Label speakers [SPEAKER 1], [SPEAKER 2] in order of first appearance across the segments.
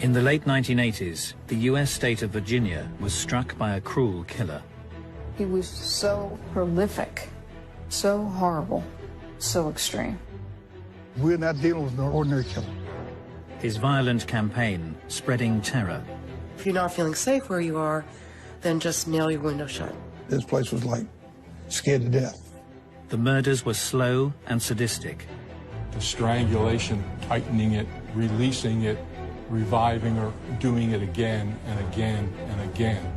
[SPEAKER 1] In the late 1980s, the US state of Virginia was struck by a cruel killer.
[SPEAKER 2] He was so prolific, so horrible, so extreme.
[SPEAKER 3] We're not dealing with an ordinary killer.
[SPEAKER 1] His violent campaign spreading terror.
[SPEAKER 4] If you're not feeling safe where you are, then just nail your window shut.
[SPEAKER 3] This place was like scared to death.
[SPEAKER 1] The murders were slow and sadistic.
[SPEAKER 5] The strangulation, tightening it, releasing it, reviving her, doing it again and again and again.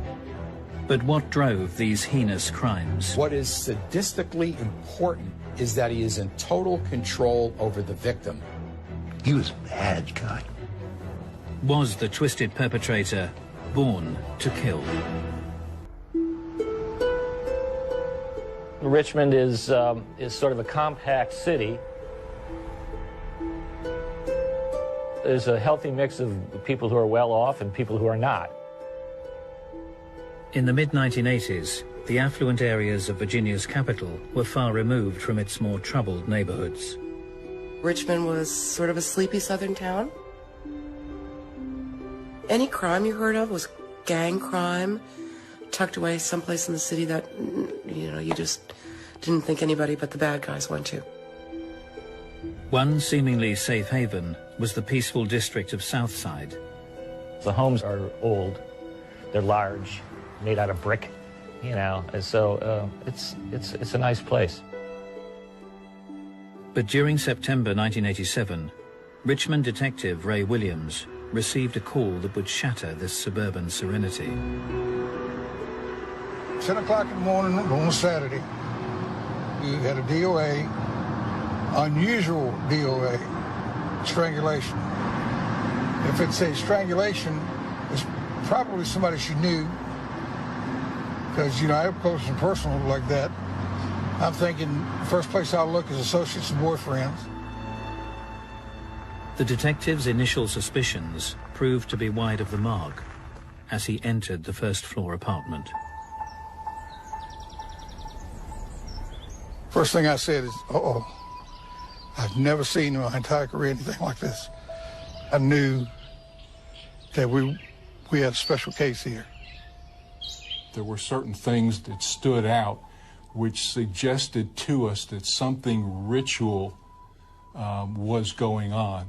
[SPEAKER 1] But what drove these heinous crimes?
[SPEAKER 6] What is sadistically important is that he is in total control over the victim.
[SPEAKER 7] He was a bad guy.
[SPEAKER 1] Was the twisted perpetrator born to kill?
[SPEAKER 8] Richmond is sort of a compact city. There's a healthy mix of people who are well off and people who are not.
[SPEAKER 1] In the mid-1980s, the affluent areas of Virginia's capital were far removed from its more troubled neighborhoods.
[SPEAKER 4] Richmond was sort of a sleepy southern town. Any crime you heard of was gang crime, tucked away someplace in the city that, you know, you just didn't think anybody but the bad guys went to.
[SPEAKER 1] One seemingly safe haven was the peaceful district of Southside.
[SPEAKER 8] The homes are old, they're large, made out of brick, you know, and so it's a nice place.
[SPEAKER 1] But during September 1987, Richmond detective Ray Williams received a call that would shatter this suburban serenity.
[SPEAKER 3] 10 o'clock in the morning on a Saturday, we had a DOA, unusual DOA, strangulation. If it's a strangulation, it's probably somebody she knew, because, you know, I'm close and personal like that. I'm thinking first place I'll look is associates and boyfriends.
[SPEAKER 1] The detective's initial suspicions proved to be wide of the mark as he entered the first floor apartment.
[SPEAKER 3] First thing I said is, uh-oh, I've never seen in my entire career anything like this. I knew that we had a special case here.
[SPEAKER 5] There were certain things that stood out which suggested to us that something ritual was going on.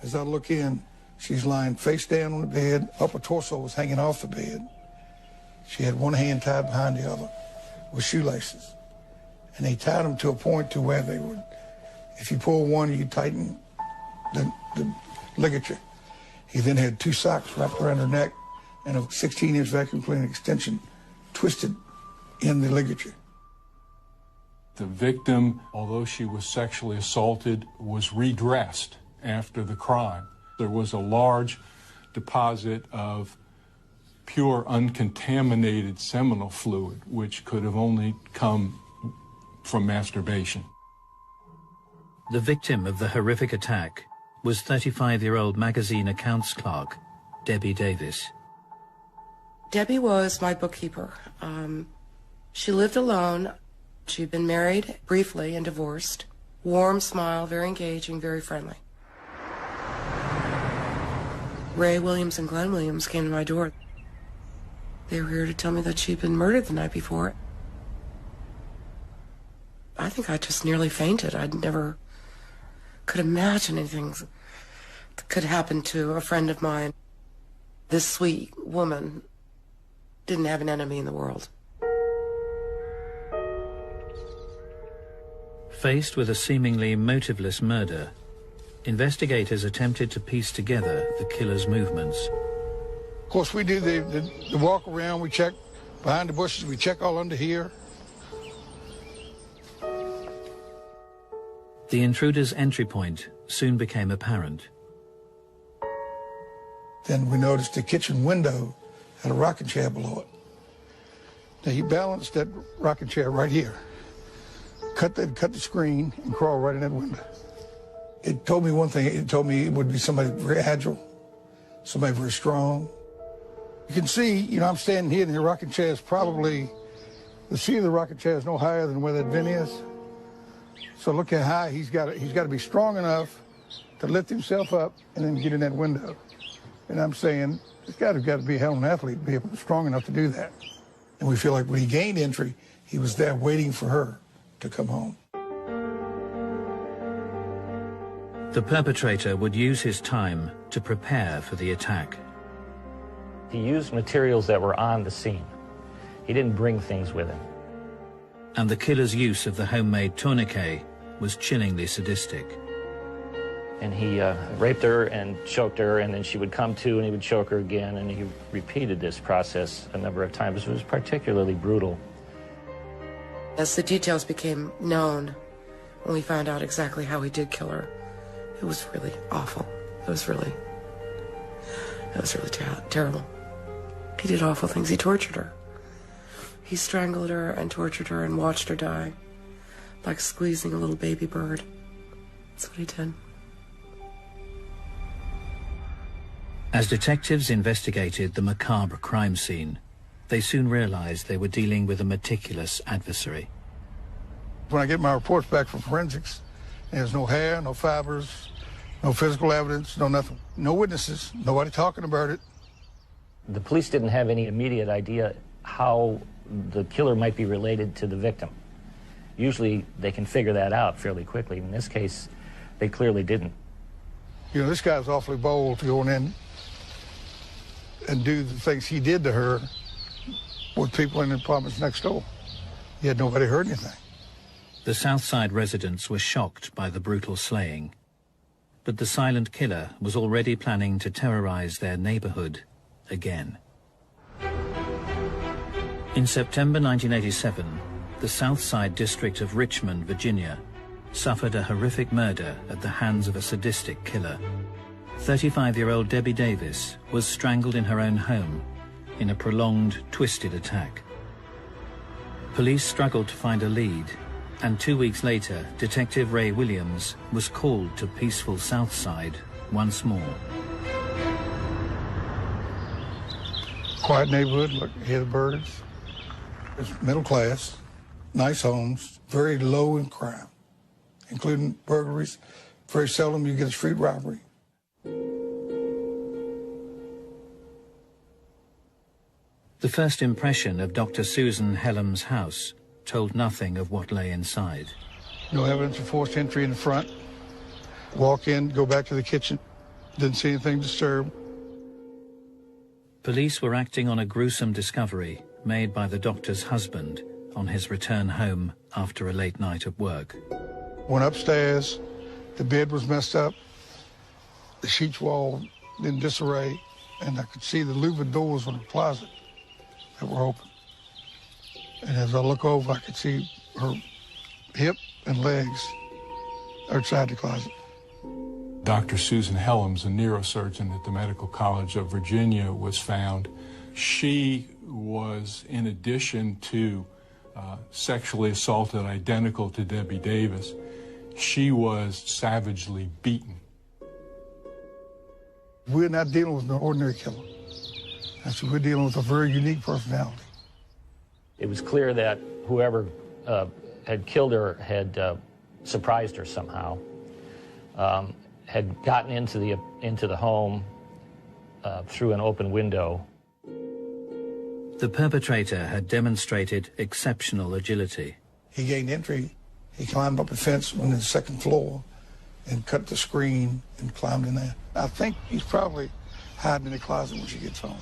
[SPEAKER 3] As I look in, she's lying face down on the bed, upper torso was hanging off the bed. She had one hand tied behind the other with shoelaces. And they tied them to a point to where they would, if you pull one, you tighten the ligature. He then had two socks wrapped around her neck and a 16-inch vacuum cleaner extension twisted in the ligature.
[SPEAKER 5] The victim, although she was sexually assaulted, was redressed after the crime. There was a large deposit of pure, uncontaminated seminal fluid, which could have only come from masturbation.
[SPEAKER 1] The victim of the horrific attack was 35-year-old magazine accounts clerk, Debby Davis.
[SPEAKER 4] Debbie was my bookkeeper. She lived alone. She'd been married briefly and divorced. Warm smile, very engaging, very friendly. Ray Williams and Glenn Williams came to my door. They were here to tell me that she'd been murdered the night before. I think I just nearly fainted. I never could imagine anything that could happen to a friend of mine. This sweet woman didn't have an enemy in the world.
[SPEAKER 1] Faced with a seemingly motiveless murder, investigators attempted to piece together the killer's movements.
[SPEAKER 3] Of course, we do the walk around, we check behind the bushes, we check all under here.
[SPEAKER 1] The intruder's entry point soon became apparent.
[SPEAKER 3] Then we noticed the kitchen window had a rocking chair below it. Now he balanced that rocking chair right here, cut the screen and crawled right in that window. It told me one thing, it told me it would be somebody very agile, somebody very strong. You can see, you know, I'm standing here and the rocking chair is probably, the seat of the rocking chair is no higher than where that vent is. So look how high he's got to be strong enough to lift himself up and then get in that window. And I'm saying, this guy's got to be a hell of an athlete to be strong enough to do that. And we feel like when he gained entry, he was there waiting for her to come home.
[SPEAKER 1] The perpetrator would use his time to prepare for the attack.
[SPEAKER 8] He used materials that were on the scene. He didn't bring things with him.
[SPEAKER 1] And the killer's use of the homemade tourniquet was chillingly sadistic.
[SPEAKER 8] And he raped her and choked her, and then she would come to and he would choke her again, and he repeated this process a number of times. It was particularly brutal.
[SPEAKER 4] As the details became known, when we found out exactly how he did kill her, it was really awful. It was really terrible. He did awful things. He tortured her. He strangled her and tortured her and watched her die, like squeezing a little baby bird. That's what he did.
[SPEAKER 1] As detectives investigated the macabre crime scene, they soon realized they were dealing with a meticulous adversary.
[SPEAKER 3] When I get my reports back from forensics, there's no hair, no fibers, no physical evidence, no nothing. No witnesses, nobody talking about it.
[SPEAKER 8] The police didn't have any immediate idea how the killer might be related to the victim. Usually they can figure that out fairly quickly. In this case, they clearly didn't.
[SPEAKER 3] You know, this guy's awfully bold to go in and do the things he did to her with people in the apartments next door. Yet nobody heard anything.
[SPEAKER 1] The Southside residents were shocked by the brutal slaying. But the silent killer was already planning to terrorize their neighborhood again. In September 1987, the Southside district of Richmond, Virginia, suffered a horrific murder at the hands of a sadistic killer. 35-year-old Debby Davis was strangled in her own home in a prolonged, twisted attack. Police struggled to find a lead, and 2 weeks later, Detective Ray Williams was called to peaceful Southside once more.
[SPEAKER 3] Quiet neighborhood, look, hear the birds. It's middle class, nice homes, very low in crime, including burglaries. Very seldom you get a street robbery.
[SPEAKER 1] The first impression of Dr. Susan Hellam's house told nothing of what lay inside.
[SPEAKER 3] No evidence of forced entry in the front. Walk in, go back to the kitchen. Didn't see anything disturbed.
[SPEAKER 1] Police were acting on a gruesome discovery made by the doctor's husband on his return home after a late night at work.
[SPEAKER 3] Went upstairs, the bed was messed up, the sheets were all in disarray, and I could see the louvered doors on the closet that were open. And as I look over, I could see her hip and legs outside the closet.
[SPEAKER 5] Dr. Susan Hellam's a neurosurgeon at the Medical College of Virginia was found. She was, in addition to sexually assaulted identical to Debby Davis, she was savagely beaten.
[SPEAKER 3] We're not dealing with an ordinary killer. We're dealing with a very unique personality.
[SPEAKER 8] It was clear that whoever had killed her had surprised her somehow, had gotten into the home through an open window.
[SPEAKER 1] The perpetrator had demonstrated exceptional agility.
[SPEAKER 3] He gained entry. He climbed up a fence on the second floor and cut the screen and climbed in there. I think he's probably hiding in the closet when she gets home.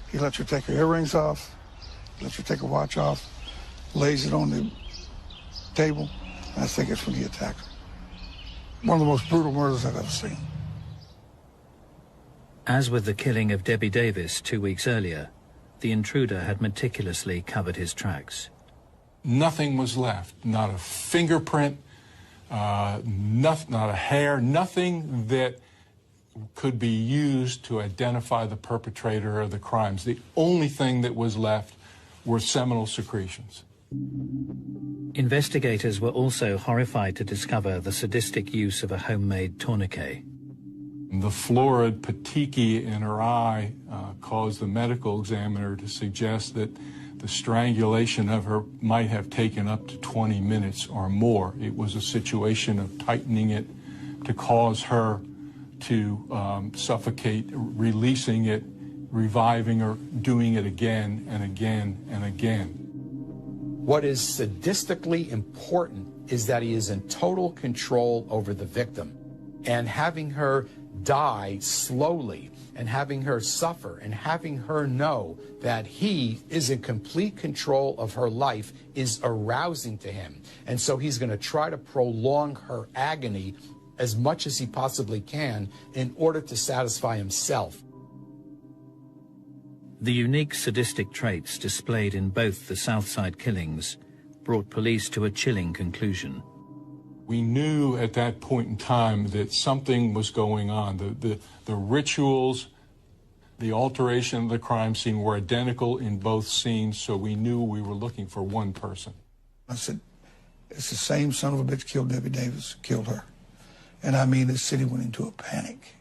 [SPEAKER 3] He lets her take her earrings off, lets her take her watch off, lays it on the table. I think it's when he attacked her. One of the most brutal murders I've ever seen.
[SPEAKER 1] As with the killing of Debby Davis 2 weeks earlier, the intruder had meticulously covered his tracks.
[SPEAKER 5] Nothing was left, not a fingerprint, not a hair, nothing that could be used to identify the perpetrator of the crimes. The only thing that was left were seminal secretions.
[SPEAKER 1] Investigators were also horrified to discover the sadistic use of a homemade tourniquet.
[SPEAKER 5] The florid petechiae in her eye caused the medical examiner to suggest that the strangulation of her might have taken up to 20 minutes or more. It was a situation of tightening it, to cause her to suffocate, releasing it, reviving her, doing it again and again and again.
[SPEAKER 6] What is sadistically important is that he is in total control over the victim, and having her die slowly and having her suffer and having her know that he is in complete control of her life is arousing to him. And so he's going to try to prolong her agony as much as he possibly can in order to satisfy himself.
[SPEAKER 1] The unique sadistic traits displayed in both the Southside killings brought police to a chilling conclusion.
[SPEAKER 5] We knew at that point in time that something was going on. The rituals, the alteration of the crime scene were identical in both scenes, so we knew we were looking for one person.
[SPEAKER 3] I said, it's the same son of a bitch killed Debby Davis, killed her. And I mean, the city went into a panic.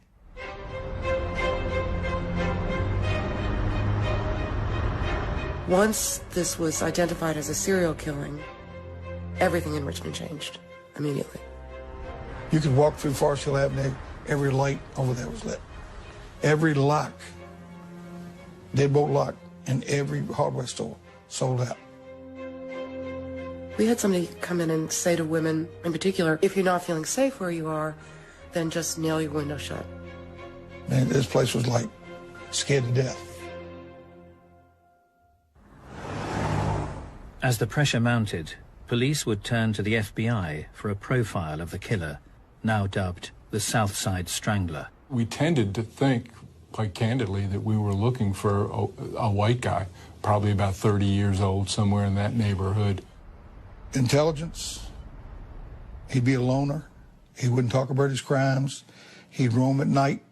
[SPEAKER 4] Once this was identified as a serial killing, everything in Richmond changed immediately.
[SPEAKER 3] You could walk through Forest Hill Avenue, every light over there was lit. Every lock, deadbolt lock, in every hardware store sold out.
[SPEAKER 4] We had somebody come in and say to women in particular, if you're not feeling safe where you are, then just nail your window shut.
[SPEAKER 3] Man, this place was like scared to death.
[SPEAKER 1] As the pressure mounted, police would turn to the FBI for a profile of the killer, now dubbed the Southside Strangler.
[SPEAKER 5] We tended to think, quite candidly, that we were looking for a white guy, probably about 30 years old, somewhere in that neighborhood.
[SPEAKER 3] Intelligence, he'd be a loner, he wouldn't talk about his crimes, he'd roam at night.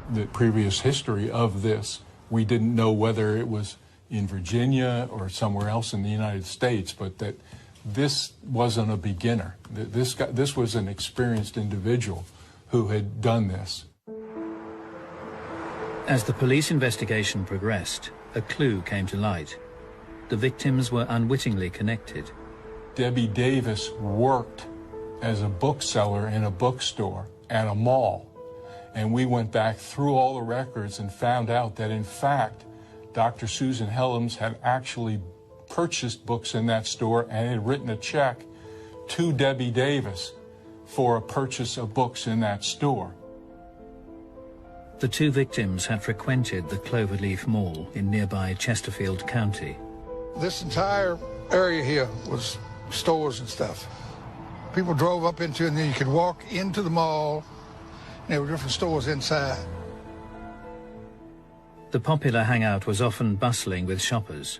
[SPEAKER 5] The previous history of this, we didn't know whether it was in Virginia or somewhere else in the United States, but that this wasn't a beginner. This was an experienced individual who had done this.
[SPEAKER 1] As the police investigation progressed, a clue came to light. The victims were unwittingly connected.
[SPEAKER 5] Debby Davis worked as a bookseller in a bookstore at a mall, and we went back through all the records and found out that, in fact, Dr. Susan Helms had actually purchased books in that store and had written a check to Debby Davis for a purchase of books in that store.
[SPEAKER 1] The two victims had frequented the Cloverleaf Mall in nearby Chesterfield County.
[SPEAKER 3] This entire area here was stores and stuff. People drove up into it, and then you could walk into the mall, and there were different stores inside.
[SPEAKER 1] The popular hangout was often bustling with shoppers,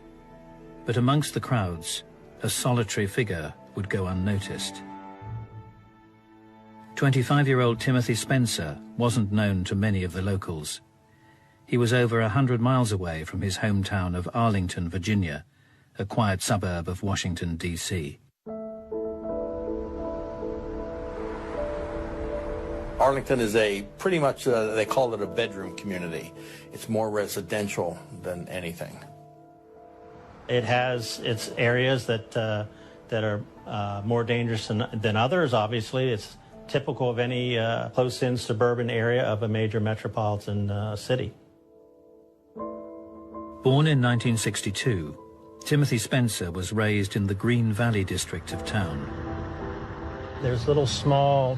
[SPEAKER 1] but amongst the crowds, a solitary figure would go unnoticed. 25-year-old Timothy Spencer wasn't known to many of the locals. He was over 100 miles away from his hometown of Arlington, Virginia, a quiet suburb of Washington, D.C.
[SPEAKER 9] Arlington is pretty much, they call it a bedroom community. It's more residential than anything.
[SPEAKER 8] It has its areas that are more dangerous than others, obviously. It's typical of any close-in suburban area of a major metropolitan city.
[SPEAKER 1] Born in 1962, Timothy Spencer was raised in the Green Valley district of town.
[SPEAKER 8] There's little small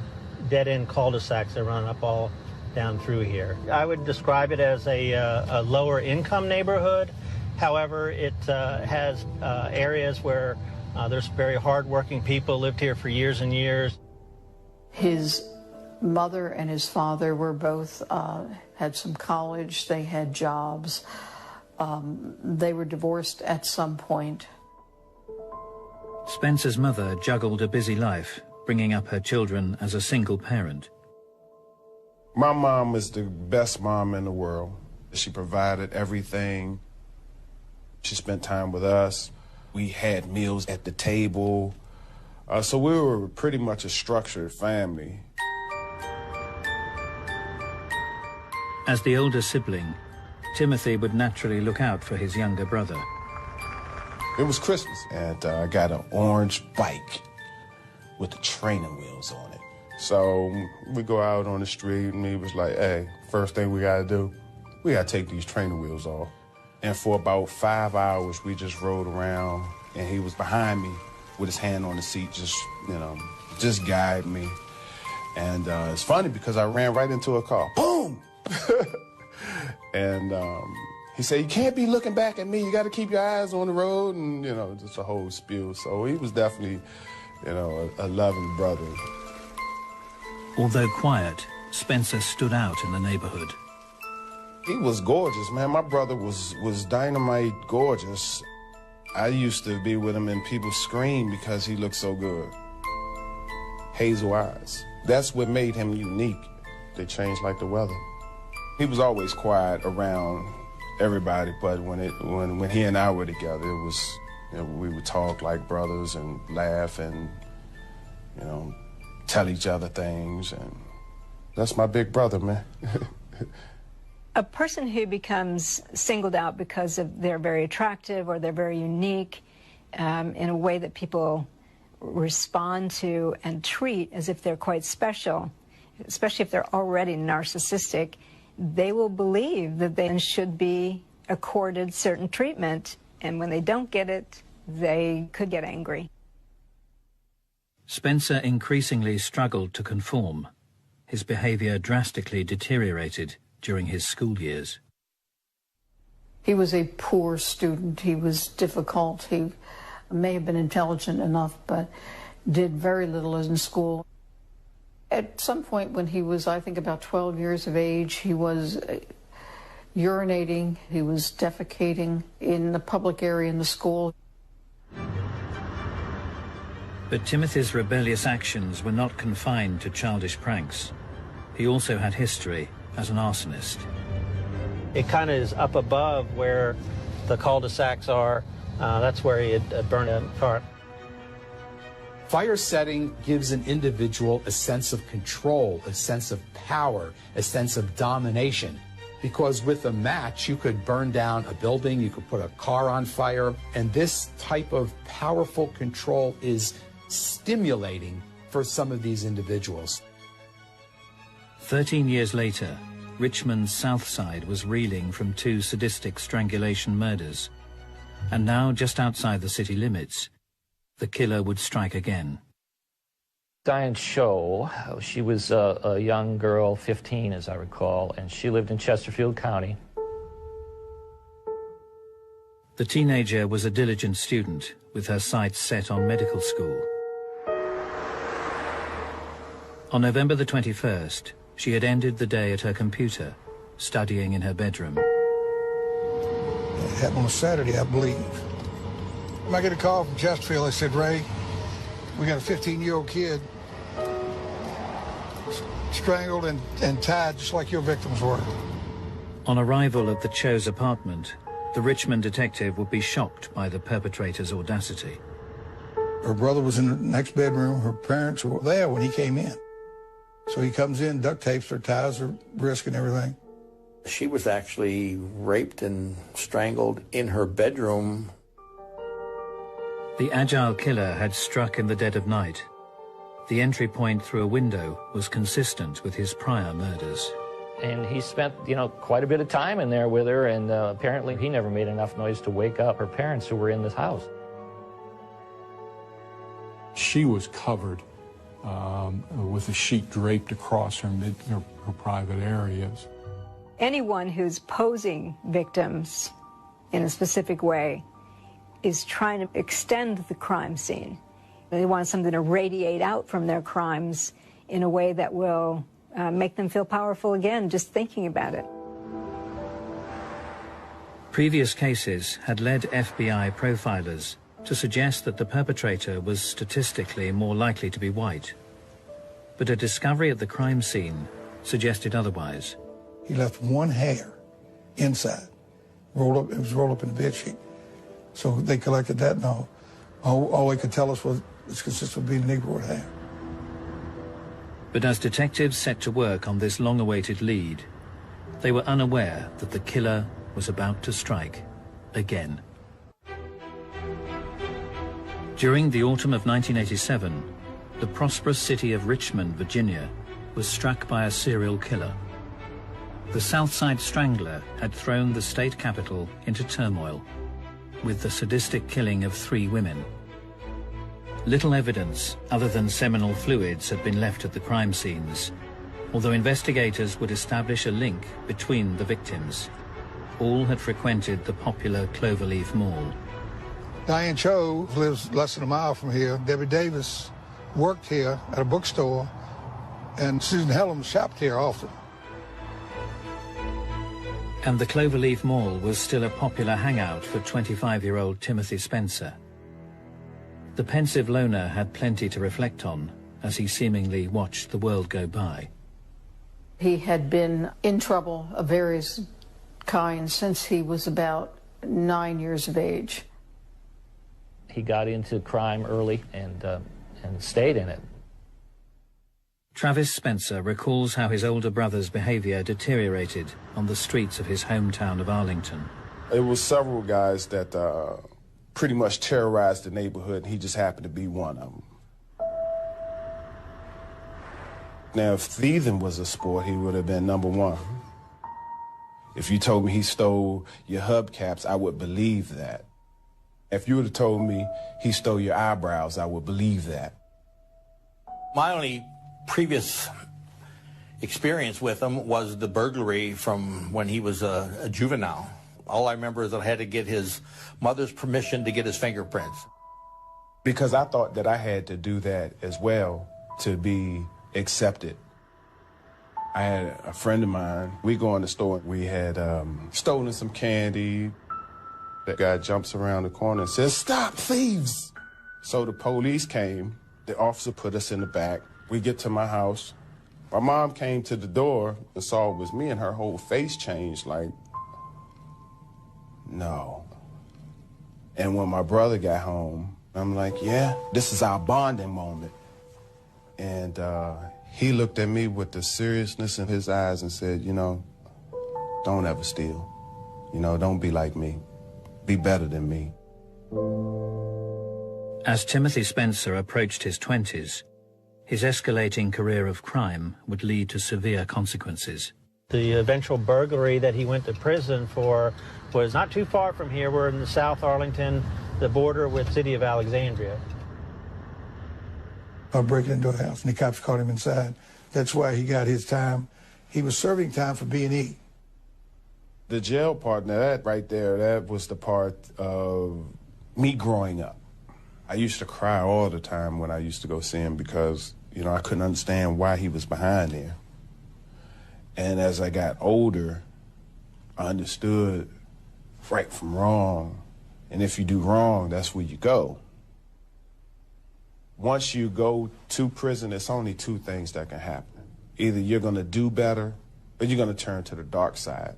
[SPEAKER 8] dead-end cul-de-sacs that run up all down through here. I would describe it as a lower-income neighborhood. However, it has areas where there's very hard-working people lived here for years and years.
[SPEAKER 2] His mother and his father were both, had some college, they had jobs. They were divorced at some point.
[SPEAKER 1] Spencer's mother juggled a busy life, bringing up her children as a single parent.
[SPEAKER 10] My mom is the best mom in the world. She provided everything. She spent time with us. We had meals at the table. So we were pretty much a structured family.
[SPEAKER 1] As the older sibling, Timothy would naturally look out for his younger brother.
[SPEAKER 10] It was Christmas, and I got an orange bike with the training wheels on it. So we go out on the street, and he was like, hey, first thing we gotta do, we gotta take these training wheels off. And for about 5 hours, we just rode around, and he was behind me with his hand on the seat, just, you know, just guide me. And it's funny because I ran right into a car. Boom! And he said, you can't be looking back at me. You got to keep your eyes on the road, and, you know, just a whole spiel. So he was definitely, you know, a loving brother.
[SPEAKER 1] Although quiet, Spencer stood out in the neighborhood.
[SPEAKER 10] He was gorgeous, man. My brother was dynamite gorgeous. I used to be with him and people scream because he looked so good. Hazel eyes. That's what made him unique. They changed like the weather. He was always quiet around everybody, but when he and I were together, it was, you know, we would talk like brothers and laugh and, you know, tell each other things, and that's my big brother, man.
[SPEAKER 11] A person who becomes singled out because of they're very attractive or they're very unique in a way that people respond to and treat as if they're quite special, especially if they're already narcissistic, they will believe that they should be accorded certain treatment, and when they don't get it, they could get angry.
[SPEAKER 1] Spencer increasingly struggled to conform. His behavior drastically deteriorated during his school years.
[SPEAKER 2] He was a poor student. He was difficult. He may have been intelligent enough, but did very little in school. At some point when he was, I think, about 12 years of age, he was urinating, he was defecating in the public area in the school.
[SPEAKER 1] But Timothy's rebellious actions were not confined to childish pranks. He also had history as an arsonist.
[SPEAKER 12] It kind of is up above where the cul-de-sacs are. That's where he had burned a car.
[SPEAKER 6] Fire setting gives an individual a sense of control, a sense of power, a sense of domination. Because with a match, you could burn down a building, you could put a car on fire, and this type of powerful control is stimulating for some of these individuals.
[SPEAKER 1] 13 years later, Richmond's South Side was reeling from 2 sadistic strangulation murders. And now, just outside the city limits, the killer would strike again.
[SPEAKER 8] Diane Cho, she was a young girl, 15 as I recall, and she lived in Chesterfield County.
[SPEAKER 1] The teenager was a diligent student with her sights set on medical school. On November the 21st, she had ended the day at her computer, studying in her bedroom.
[SPEAKER 3] It happened on a Saturday, I believe. I get a call from Chesterfield. They said, Ray, we got a 15-year-old kid strangled and tied just like your victims were.
[SPEAKER 1] On arrival at the Cho's apartment, the Richmond detective would be shocked by the perpetrator's audacity.
[SPEAKER 3] Her brother was in the next bedroom. Her parents were there when he came in. So he comes in, duct tapes her, ties her wrist and everything.
[SPEAKER 9] She was actually raped and strangled in her bedroom.
[SPEAKER 1] The agile killer had struck in the dead of night. The entry point through a window was consistent with his prior murders.
[SPEAKER 8] And he spent, quite a bit of time in there with her, and apparently he never made enough noise to wake up her parents who were in this house.
[SPEAKER 5] She was covered with a sheet draped across her private areas.
[SPEAKER 11] Anyone who's posing victims in a specific way is trying to extend the crime scene. They want something to radiate out from their crimes in a way that will make them feel powerful again, just thinking about it.
[SPEAKER 1] Previous cases had led FBI profilers to suggest that the perpetrator was statistically more likely to be white. But a discovery at the crime scene suggested otherwise.
[SPEAKER 3] He left one hair inside, rolled up. It was rolled up in the bed sheet. So they collected that, and all they could tell us was it's consistent with being a Negroid hair.
[SPEAKER 1] But as detectives set to work on this long-awaited lead, they were unaware that the killer was about to strike again. During the autumn of 1987, the prosperous city of Richmond, Virginia, was struck by a serial killer. The Southside Strangler had thrown the state capital into turmoil, with the sadistic killing of 3 women. Little evidence other than seminal fluids had been left at the crime scenes, although investigators would establish a link between the victims. All had frequented the popular Cloverleaf Mall.
[SPEAKER 3] Diane Cho lives less than a mile from here. Debby Davis worked here at a bookstore, and Susan Helms shopped here often.
[SPEAKER 1] And the Cloverleaf Mall was still a popular hangout for 25-year-old Timothy Spencer. The pensive loner had plenty to reflect on as he seemingly watched the world go by.
[SPEAKER 2] He had been in trouble of various kinds since he was about 9 years of age.
[SPEAKER 8] He got into crime early and stayed in it.
[SPEAKER 1] Travis Spencer recalls how his older brother's behavior deteriorated on the streets of his hometown of Arlington.
[SPEAKER 10] It was several guys that pretty much terrorized the neighborhood, and he just happened to be one of them. Now, if thieving was a sport, he would have been number 1. If you told me he stole your hubcaps, I would believe that. If you would have told me he stole your eyebrows, I would believe that.
[SPEAKER 9] My only previous experience with him was the burglary from when he was a juvenile. All I remember is that I had to get his mother's permission to get his fingerprints.
[SPEAKER 10] Because I thought that I had to do that as well to be accepted. I had a friend of mine, we go in the store, we had stolen some candy. The guy jumps around the corner and says, "Stop, thieves!" So the police came, the officer put us in the back. We get to my house. My mom came to the door and saw it was me, and her whole face changed, like, no. And when my brother got home, I'm like, yeah, this is our bonding moment. And he looked at me with the seriousness in his eyes and said, you know, don't ever steal. You know, don't be like me. Be better than me.
[SPEAKER 1] As Timothy Spencer approached his 20s, his escalating career of crime would lead to severe consequences.
[SPEAKER 12] The eventual burglary that he went to prison for was not too far from here. We're in the South Arlington, the border with the city of Alexandria.
[SPEAKER 3] I broke into a house and the cops caught him inside. That's why he got his time. He was serving time for B&E.
[SPEAKER 10] The jail part, now that right there, that was the part of me growing up. I used to cry all the time when I used to go see him because, you know, I couldn't understand why he was behind there. And as I got older, I understood right from wrong. And if you do wrong, that's where you go. Once you go to prison, it's only 2 things that can happen. Either you're going to do better or you're going to turn to the dark side.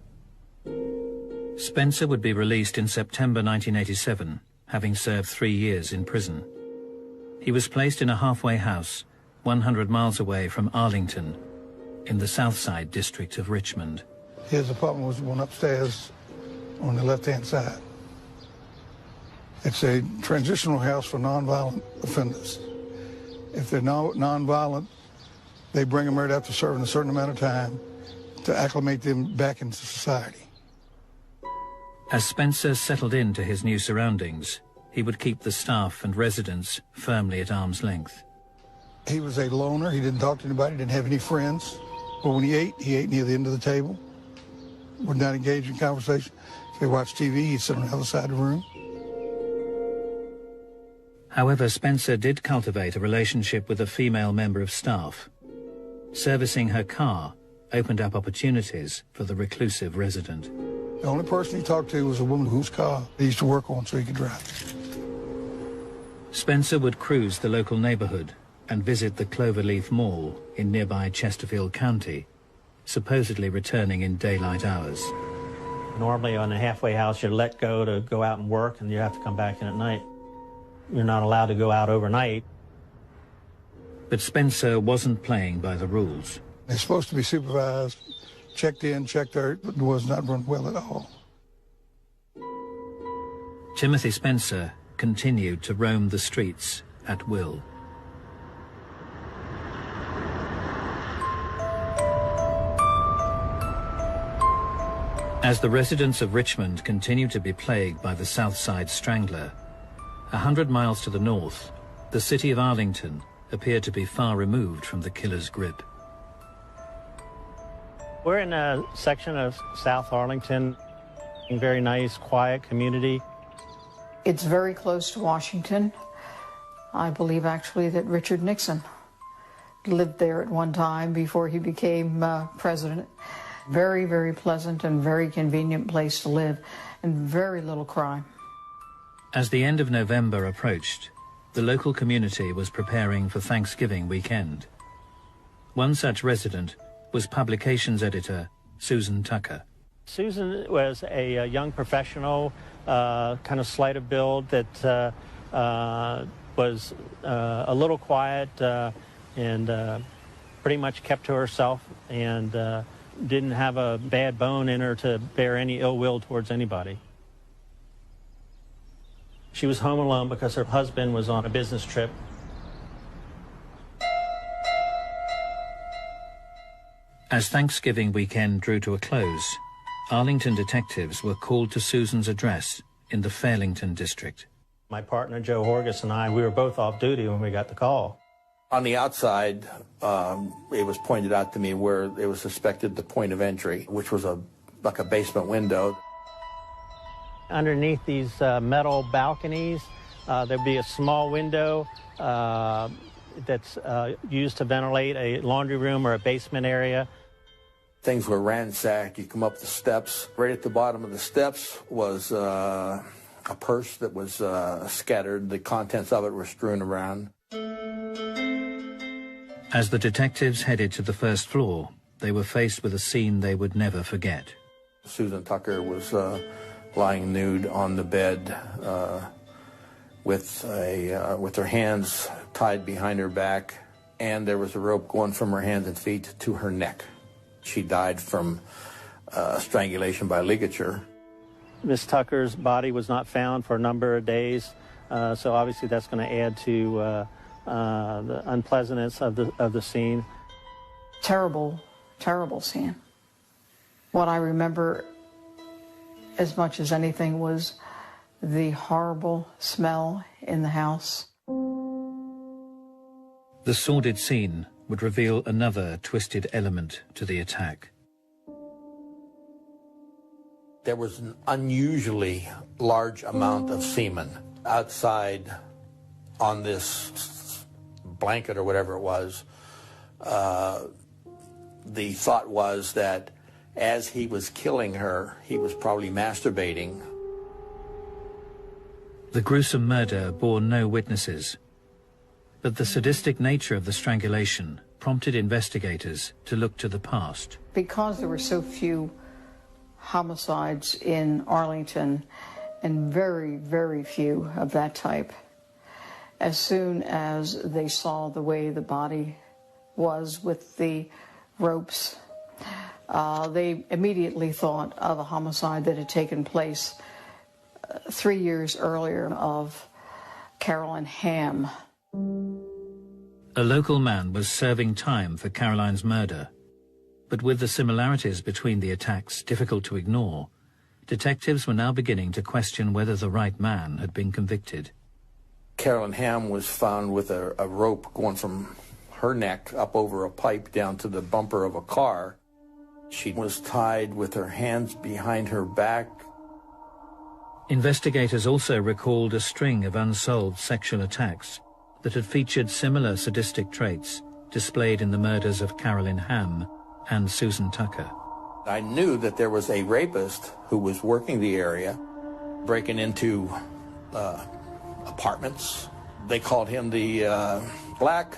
[SPEAKER 1] Spencer would be released in September 1987, having served 3 years in prison. He was placed in a halfway house 100 miles away from Arlington, in the Southside district of Richmond.
[SPEAKER 3] His apartment was the one upstairs on the left-hand side. It's a transitional house for nonviolent offenders. If they're nonviolent, they bring them right after serving a certain amount of time to acclimate them back into society.
[SPEAKER 1] As Spencer settled into his new surroundings, he would keep the staff and residents firmly at arm's length.
[SPEAKER 3] He was a loner. He didn't talk to anybody, didn't have any friends. But when he ate near the end of the table, would not engage in conversation. If they watched TV, he'd sit on the other side of the room.
[SPEAKER 1] However, Spencer did cultivate a relationship with a female member of staff. Servicing her car opened up opportunities for the reclusive resident.
[SPEAKER 3] The only person he talked to was a woman whose car he used to work on so he could drive.
[SPEAKER 1] Spencer would cruise the local neighborhood and visit the Cloverleaf Mall in nearby Chesterfield County, supposedly returning in daylight hours.
[SPEAKER 12] Normally on a halfway house, you're let go to go out and work, and you have to come back in at night. You're not allowed to go out overnight.
[SPEAKER 1] But Spencer wasn't playing by the rules.
[SPEAKER 3] They're supposed to be supervised, checked in, checked out, but was not run well at all.
[SPEAKER 1] Timothy Spencer continued to roam the streets at will. As the residents of Richmond continued to be plagued by the South Side Strangler, 100 miles to the north, the city of Arlington appeared to be far removed from the killer's grip.
[SPEAKER 12] We're in a section of South Arlington, a very nice, quiet community.
[SPEAKER 2] It's very close to Washington. I believe actually that Richard Nixon lived there at one time before he became president. Very, very pleasant and very convenient place to live, and very little crime.
[SPEAKER 1] As the end of November approached, the local community was preparing for Thanksgiving weekend. One such resident was publications editor Susan Tucker.
[SPEAKER 12] Susan was a young professional, kind of slight of build that was a little quiet and pretty much kept to herself and didn't have a bad bone in her to bear any ill will towards anybody. She was home alone because her husband was on a business trip.
[SPEAKER 1] As Thanksgiving weekend drew to a close, Arlington detectives were called to Susan's address in the Fairlington district.
[SPEAKER 12] My partner, Joe Horgus, and I, we were both off duty when we got the call.
[SPEAKER 9] On the outside, it was pointed out to me where it was suspected the point of entry, which was like a basement window.
[SPEAKER 12] Underneath these metal balconies, there'd be a small window that's used to ventilate a laundry room or a basement area.
[SPEAKER 9] Things were ransacked. You come up the steps. Right at the bottom of the steps was a purse that was scattered. The contents of it were strewn around.
[SPEAKER 1] As the detectives headed to the first floor, they were faced with a scene they would never forget.
[SPEAKER 9] Susan Tucker was lying nude on the bed with her hands tied behind her back, and there was a rope going from her hands and feet to her neck. She died from strangulation by ligature.
[SPEAKER 12] Miss Tucker's body was not found for a number of days, so obviously that's going to add to the unpleasantness of the scene.
[SPEAKER 2] Terrible, terrible scene. What I remember as much as anything was the horrible smell in the house.
[SPEAKER 1] The sordid scene would reveal another twisted element to the attack.
[SPEAKER 9] There was an unusually large amount of semen outside on this blanket or whatever it was. The thought was that as he was killing her, he was probably masturbating.
[SPEAKER 1] The gruesome murder bore no witnesses, but the sadistic nature of the strangulation prompted investigators to look to the past.
[SPEAKER 2] Because there were so few homicides in Arlington, and very, very few of that type, as soon as they saw the way the body was with the ropes, they immediately thought of a homicide that had taken place 3 years earlier of Carol Hamm.
[SPEAKER 1] A local man was serving time for Caroline's murder, but with the similarities between the attacks difficult to ignore, detectives were now beginning to question whether the right man had been convicted.
[SPEAKER 9] Carol Hamm was found with a rope going from her neck up over a pipe down to the bumper of a car. She was tied with her hands behind her back.
[SPEAKER 1] Investigators also recalled a string of unsolved sexual attacks that had featured similar sadistic traits displayed in the murders of Carol Hamm and Susan Tucker.
[SPEAKER 9] I knew that there was a rapist who was working the area, breaking into apartments. They called him the black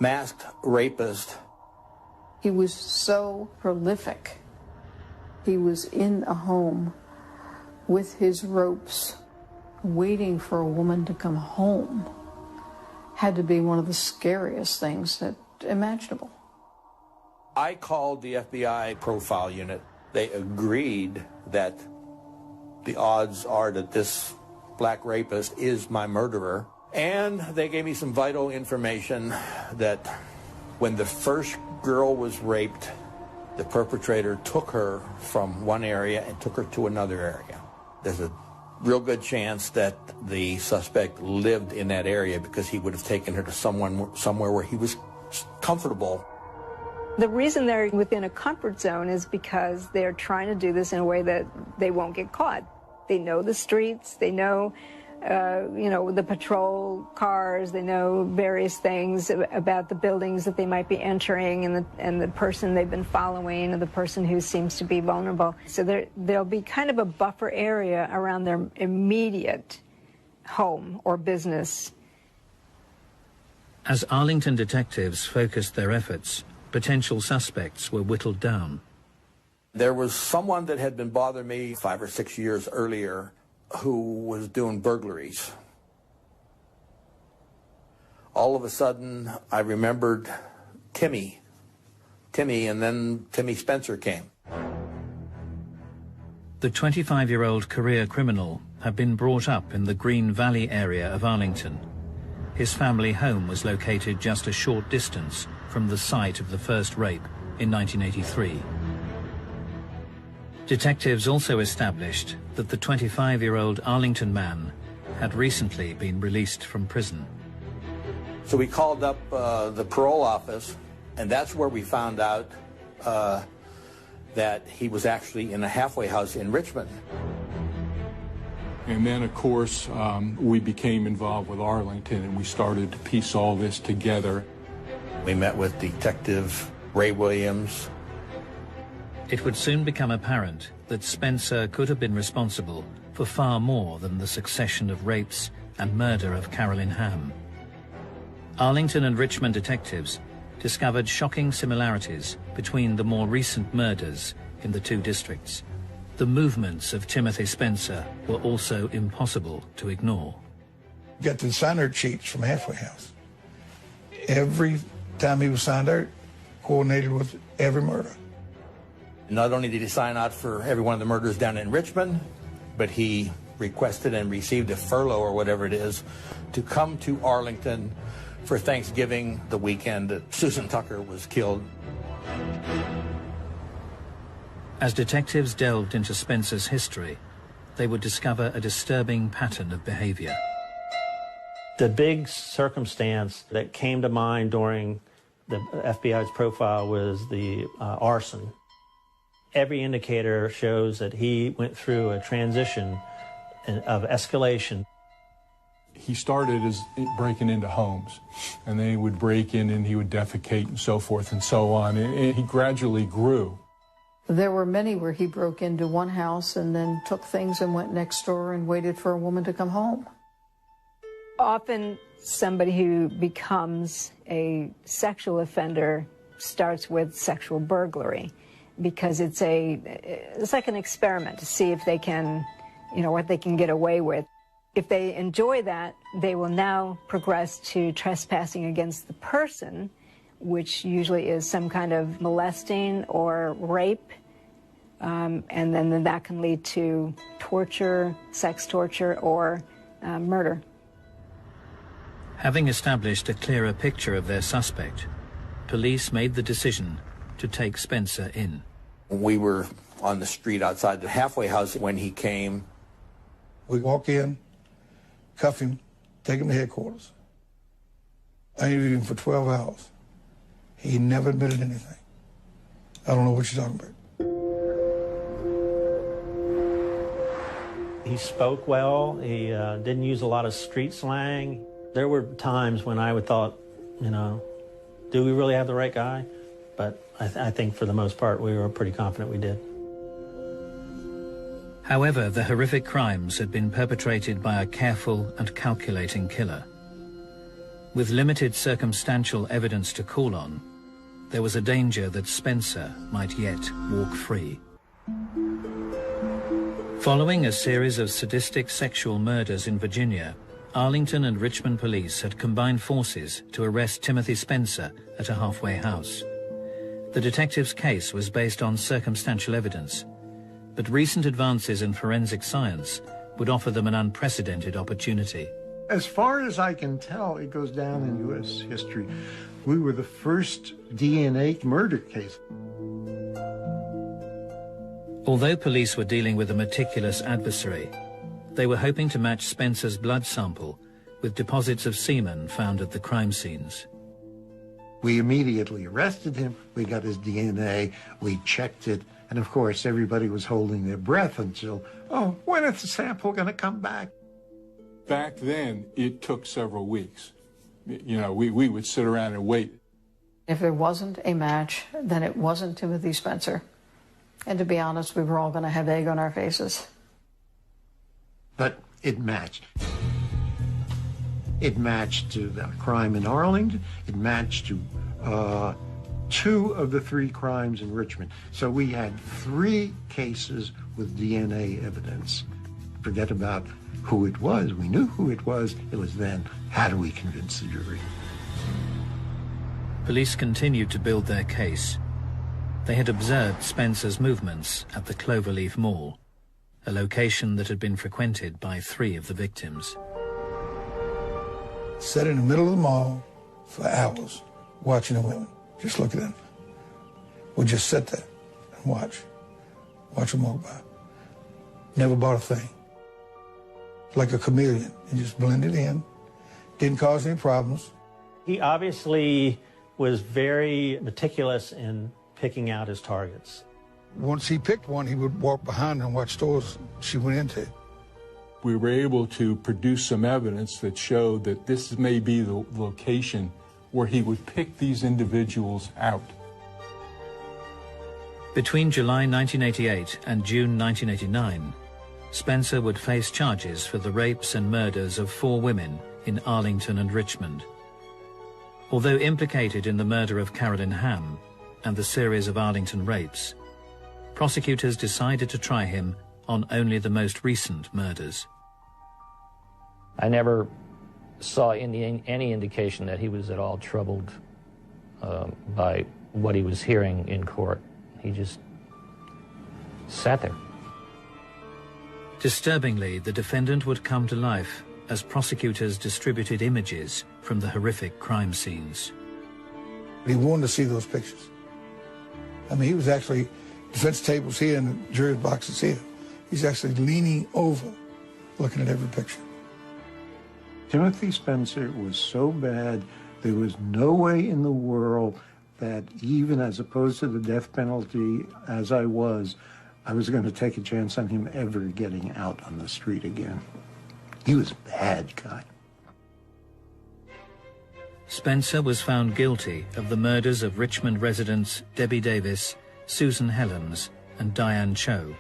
[SPEAKER 9] masked rapist.
[SPEAKER 2] He was so prolific. He was in a home with his ropes, waiting for a woman to come home. Had to be one of the scariest things imaginable.
[SPEAKER 9] I called the FBI profile unit. They agreed that the odds are that this black rapist is my murderer. And they gave me some vital information that when the first girl was raped, The perpetrator took her from one area and took her to another area. There's a real good chance that the suspect lived in that area because he would have taken her to somewhere where he was comfortable.
[SPEAKER 11] The reason they're within a comfort zone is because they're trying to do this in a way that they won't get caught. They know the streets, they know, the patrol cars, they know various things about the buildings that they might be entering and the person they've been following and the person who seems to be vulnerable. So there'll be kind of a buffer area around their immediate home or business.
[SPEAKER 1] As Arlington detectives focused their efforts, potential suspects were whittled down.
[SPEAKER 9] There was someone that had been bothering me 5 or 6 years earlier who was doing burglaries. All of a sudden, I remembered Timmy, and then Timmy Spencer came.
[SPEAKER 1] The 25-year-old career criminal had been brought up in the Green Valley area of Arlington. His family home was located just a short distance from the site of the first rape in 1983. Detectives also established that the 25-year-old Arlington man had recently been released from prison.
[SPEAKER 9] So we called up the parole office, and that's where we found out that he was actually in a halfway house in Richmond.
[SPEAKER 5] And then, of course, we became involved with Arlington, and we started to piece all this together.
[SPEAKER 9] We met with Detective Ray Williams.
[SPEAKER 1] It would soon become apparent that Spencer could have been responsible for far more than the succession of rapes and murder of Carol Hamm. Arlington and Richmond detectives discovered shocking similarities between the more recent murders in the two districts. The movements of Timothy Spencer were also impossible to ignore.
[SPEAKER 3] Got the sign-out sheets from Halfway House. Every time he was signed out, coordinated with every murder.
[SPEAKER 9] Not only did he sign out for every one of the murders down in Richmond, but he requested and received a furlough or whatever it is to come to Arlington for Thanksgiving, the weekend that Susan Tucker was killed.
[SPEAKER 1] As detectives delved into Spencer's history, they would discover a disturbing pattern of behavior.
[SPEAKER 12] The big circumstance that came to mind during the FBI's profile was the arson. Every indicator shows that he went through a transition of escalation.
[SPEAKER 5] He started as breaking into homes, and then he would break in and he would defecate and so forth and so on, and he gradually grew.
[SPEAKER 2] There were many where he broke into one house and then took things and went next door and waited for a woman to come home.
[SPEAKER 11] Often somebody who becomes a sexual offender starts with sexual burglary, because it's like an experiment to see if they can, what they can get away with. If they enjoy that, they will now progress to trespassing against the person, which usually is some kind of molesting or rape, and then that can lead to torture, sex torture, or murder.
[SPEAKER 1] Having established a clearer picture of their suspect, police made the decision to take Spencer in.
[SPEAKER 9] We were on the street outside the halfway house when he came.
[SPEAKER 3] We walk in, cuff him, take him to headquarters. I interviewed him for 12 hours. He never admitted anything. I don't know what you're talking about.
[SPEAKER 12] He spoke well. He didn't use a lot of street slang. There were times when I would thought, do we really have the right guy? But I think for the most part, we were pretty confident we did.
[SPEAKER 1] However, the horrific crimes had been perpetrated by a careful and calculating killer. With limited circumstantial evidence to call on, there was a danger that Spencer might yet walk free. Following a series of sadistic sexual murders in Virginia, Arlington and Richmond police had combined forces to arrest Timothy Spencer at a halfway house. The detective's case was based on circumstantial evidence, but recent advances in forensic science would offer them an unprecedented opportunity.
[SPEAKER 13] As far as I can tell, it goes down in U.S. history. We were the first DNA murder case.
[SPEAKER 1] Although police were dealing with a meticulous adversary, they were hoping to match Spencer's blood sample with deposits of semen found at the crime scenes.
[SPEAKER 13] We immediately arrested him. We got his DNA. We checked it. And of course, everybody was holding their breath until, oh, when is the sample going to come back?
[SPEAKER 5] Back then, it took several weeks. You know, we would sit around and wait.
[SPEAKER 2] If there wasn't a match, then it wasn't Timothy Spencer. And to be honest, we were all going to have egg on our faces.
[SPEAKER 13] But it matched. It matched to the crime in Arlington. It matched to 2 of the 3 crimes in Richmond. So we had 3 cases with DNA evidence. Forget about who it was. We knew who it was. It was then, how do we convince the jury?
[SPEAKER 1] Police continued to build their case. They had observed Spencer's movements at the Cloverleaf Mall, a location that had been frequented by 3 of the victims.
[SPEAKER 3] Sat in the middle of the mall for hours, watching the women, just looking at them. Would just sit there and watch them walk by. Never bought a thing. Like a chameleon, and just blended in, didn't cause any problems.
[SPEAKER 12] He obviously was very meticulous in picking out his targets.
[SPEAKER 3] Once he picked one, he would walk behind her and watch stores she went into.
[SPEAKER 5] We were able to produce some evidence that showed that this may be the location where he would pick these individuals out.
[SPEAKER 1] Between July 1988 and June 1989, Spencer would face charges for the rapes and murders of 4 women in Arlington and Richmond. Although implicated in the murder of Carol Hamm and the series of Arlington rapes, prosecutors decided to try him on only the most recent murders.
[SPEAKER 8] I never saw any indication that he was at all troubled by what he was hearing in court. He just sat there.
[SPEAKER 1] Disturbingly, the defendant would come to life as prosecutors distributed images from the horrific crime scenes.
[SPEAKER 3] He wanted to see those pictures. I mean, he was actually, defense tables here and the jury boxes here. He's actually leaning over, looking at every picture.
[SPEAKER 13] Timothy Spencer was so bad, there was no way in the world that even as opposed to the death penalty as I was going to take a chance on him ever getting out on the street again. He was a bad guy.
[SPEAKER 1] Spencer was found guilty of the murders of Richmond residents Debby Davis, Susan Helms, and Diane Cho,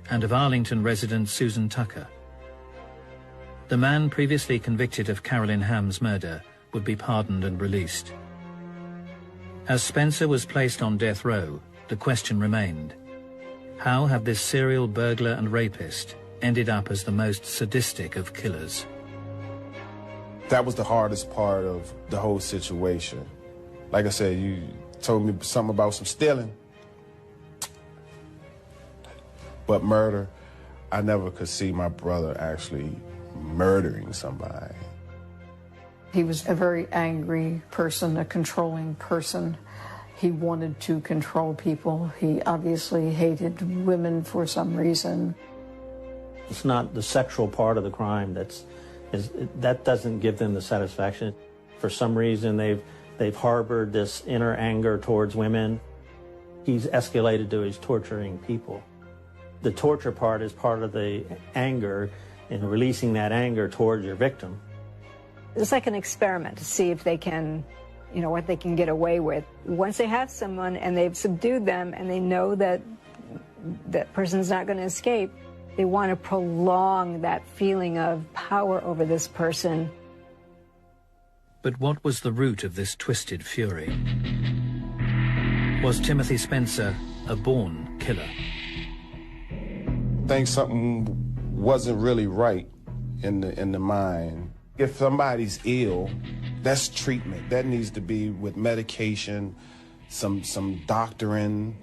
[SPEAKER 1] and of Arlington resident Susan Tucker. The man previously convicted of Carol Hamm's murder would be pardoned and released. As Spencer was placed on death row, the question remained: how had this serial burglar and rapist ended up as the most sadistic of killers?
[SPEAKER 10] That was the hardest part of the whole situation. Like I said, you told me something about some stealing. But murder, I never could see my brother actually murdering somebody.
[SPEAKER 2] He was a very angry person, a controlling person. He wanted to control people. He obviously hated women for some reason.
[SPEAKER 12] It's not the sexual part of the crime that doesn't give them the satisfaction. For some reason, they've harbored this inner anger towards women. He's escalated to his torturing people. The torture part is part of the anger, and releasing that anger towards your victim.
[SPEAKER 11] It's like an experiment to see if they can, what they can get away with. Once they have someone and they've subdued them and they know that that person's not going to escape, they want to prolong that feeling of power over this person.
[SPEAKER 1] But what was the root of this twisted fury? Was Timothy Spencer a born killer?
[SPEAKER 10] I think something wasn't really right in the mind. If somebody's ill, that's treatment. That needs to be with medication, some doctoring.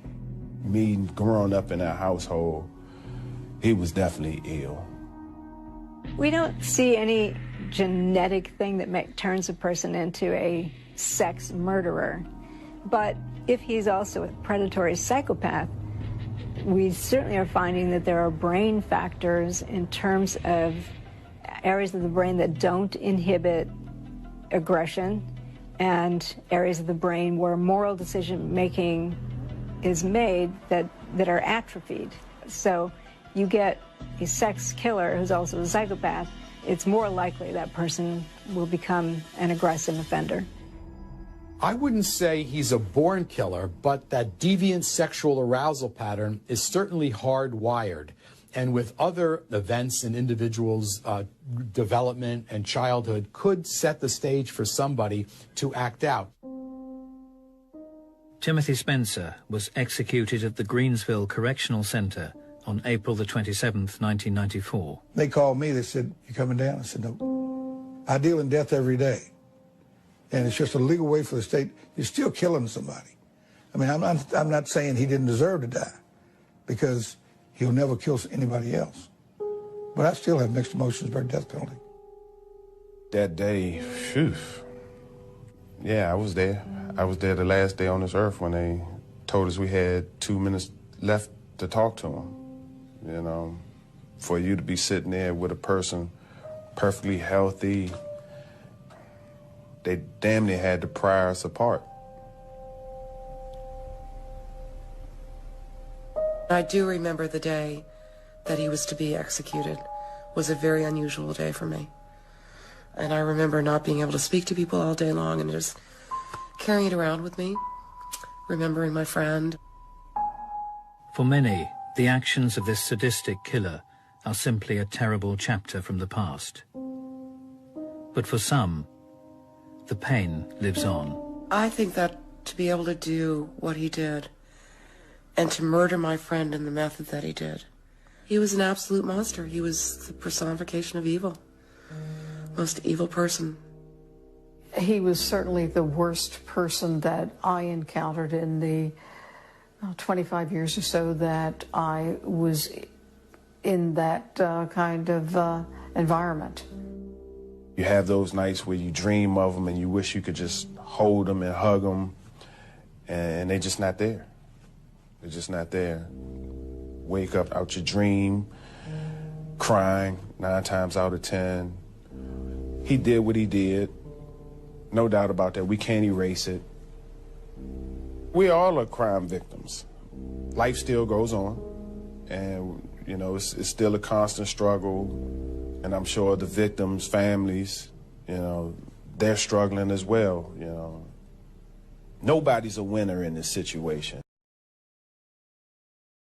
[SPEAKER 10] Me growing up in that household, he was definitely ill.
[SPEAKER 11] We don't see any genetic thing that turns a person into a sex murderer. But if he's also a predatory psychopath, We certainly are finding that there are brain factors in terms of areas of the brain that don't inhibit aggression and areas of the brain where moral decision-making is made that are atrophied. So you get a sex killer who's also a psychopath, it's more likely that person will become an aggressive offender.
[SPEAKER 6] I wouldn't say he's a born killer, but that deviant sexual arousal pattern is certainly hardwired. And with other events in individuals' development and childhood could set the stage for somebody to act out.
[SPEAKER 1] Timothy Spencer was executed at the Greensville Correctional Center on April the 27th, 1994.
[SPEAKER 3] They called me, they said, "You coming down?" I said, "No. I deal in death every day. And it's just a legal way for the state. You're still killing somebody." I mean, I'm not saying he didn't deserve to die, because he'll never kill anybody else. But I still have mixed emotions about death penalty.
[SPEAKER 10] That day, phew. Yeah, I was there. I was there the last day on this earth when they told us we had 2 minutes left to talk to him. You know, for you to be sitting there with a person perfectly healthy, they damn near had to pry us apart.
[SPEAKER 4] I do remember the day that he was to be executed was a very unusual day for me. And I remember not being able to speak to people all day long and just carrying it around with me, remembering my friend.
[SPEAKER 1] For many, the actions of this sadistic killer are simply a terrible chapter from the past. But for some, the pain lives on.
[SPEAKER 4] I think that to be able to do what he did and to murder my friend in the method that he did, he was an absolute monster. He was the personification of evil. Most evil person.
[SPEAKER 2] He was certainly the worst person that I encountered in the 25 years or so that I was in that kind of environment.
[SPEAKER 10] You have those nights where you dream of them and you wish you could just hold them and hug them, and they're just not there. They're just not there. Wake up out your dream, crying 9 times out of 10. He did what he did. No doubt about that. We can't erase it. We all are crime victims. Life still goes on. And, you know, it's still a constant struggle. And I'm sure the victims' families, you know, they're struggling as well, you know. Nobody's a winner in this situation.